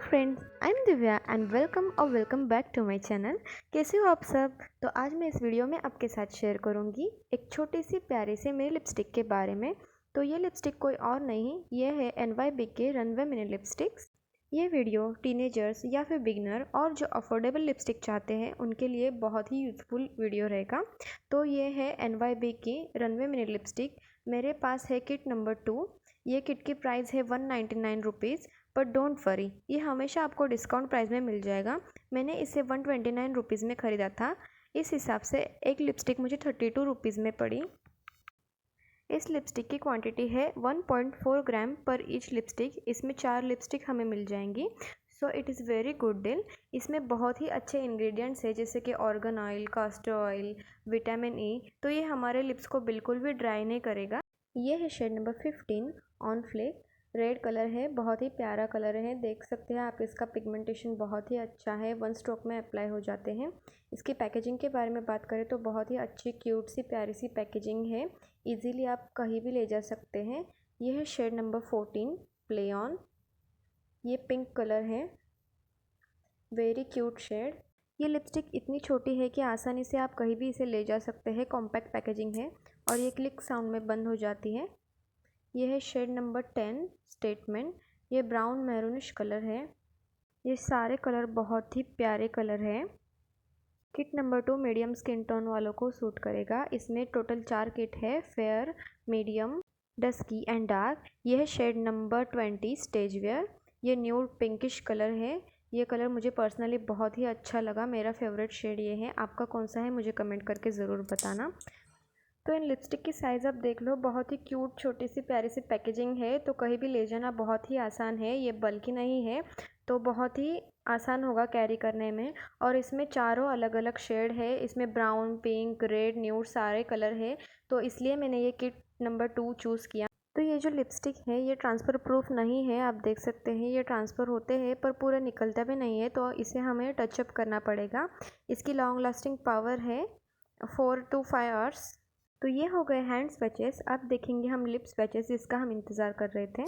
Friends, I am Divya and welcome back to my channel. कैसे हो आप सब? तो आज मैं इस वीडियो में आपके साथ शेयर करूंगी एक छोटी सी प्यारी सी मेरी लिपस्टिक के बारे में। तो ये लिपस्टिक कोई और नहीं, ये है NyBae के रनवे मिनी लिपस्टिक्स। ये वीडियो टीनेजर्स या फिर बिगनर और जो अफोर्डेबल लिपस्टिक चाहते हैं उनके लिए बहुत ही यूज़फुल वीडियो रहेगा। तो ये है NyBae की रनवे मिनी लिपस्टिक। मेरे पास है किट नंबर 2। ये किट की प्राइस है 199 रुपीज़, बट डोंट वरी, ये हमेशा आपको डिस्काउंट प्राइस में मिल जाएगा। मैंने इसे 129 रुपीज़ में ख़रीदा था। इस हिसाब से एक लिपस्टिक मुझे 32 रुपीज़ में पड़ी। इस लिपस्टिक की क्वांटिटी है 1.4 ग्राम पर ईच लिपस्टिक। इसमें 4 लिपस्टिक हमें मिल जाएंगी। So it is very good deal. इसमें बहुत ही अच्छे इंग्रेडिएंट्स है जैसे कि organ oil, caster oil, vitamin E. तो ये हमारे लिप्स को बिल्कुल भी ड्राई नहीं करेगा। ये है shade number 15 on flake. Red colour है, बहुत ही प्यारा कलर है, देख सकते हैं आप। इसका पिगमेंटेशन बहुत ही अच्छा है, 1 स्ट्रोक में अप्लाई हो जाते हैं। इसकी पैकेजिंग के बारे में बात करें तो बहुत ही अच्छी क्यूट सी प्यारी सी पैकेजिंग है। इजीली आप कहीं भी ले जा सकते हैं। यह है शेड नंबर 14 प्ले ऑन। ये पिंक कलर है, वेरी क्यूट शेड। ये लिपस्टिक इतनी छोटी है कि आसानी से आप कहीं भी इसे ले जा सकते हैं। कॉम्पैक्ट पैकेजिंग है और ये क्लिक साउंड में बंद हो जाती है। यह है शेड नंबर 10 स्टेटमेंट। ये ब्राउन मैरूनिश कलर है। ये सारे कलर बहुत ही प्यारे कलर है। Kit number 2 medium skin tone वालों को सूट करेगा। इसमें टोटल 4 किट है, fair, medium, dusky and dark. यह है शेड नंबर 20 स्टेज वेयर। ये न्यूड पिंकिश कलर है। ये कलर मुझे पर्सनली बहुत ही अच्छा लगा, मेरा फेवरेट शेड ये है। आपका कौन सा है मुझे कमेंट करके ज़रूर बताना। तो इन लिपस्टिक की साइज़ आप देख लो, बहुत ही क्यूट छोटी सी प्यारी सी पैकेजिंग है। तो कहीं भी ले जाना बहुत ही आसान है। ये बल्कि नहीं है तो बहुत ही आसान होगा कैरी करने में। और इसमें चारों अलग अलग शेड है। इसमें ब्राउन, पिंक, रेड, न्यूड सारे कलर है। तो इसलिए मैंने ये किट नंबर 2 चूज़ किया। तो ये जो लिपस्टिक है ये ट्रांसफ़र प्रूफ नहीं है, आप देख सकते हैं। ये ट्रांसफ़र होते हैं पर पूरा निकलता भी नहीं है, तो इसे हमें टचअप करना पड़ेगा। इसकी लॉन्ग लास्टिंग पावर है 4 to 5 आवर्स। तो ये हो गए हैंड स्वैचेस। अब देखेंगे हम लिप स्वैचेस, जिसका हम इंतज़ार कर रहे थे।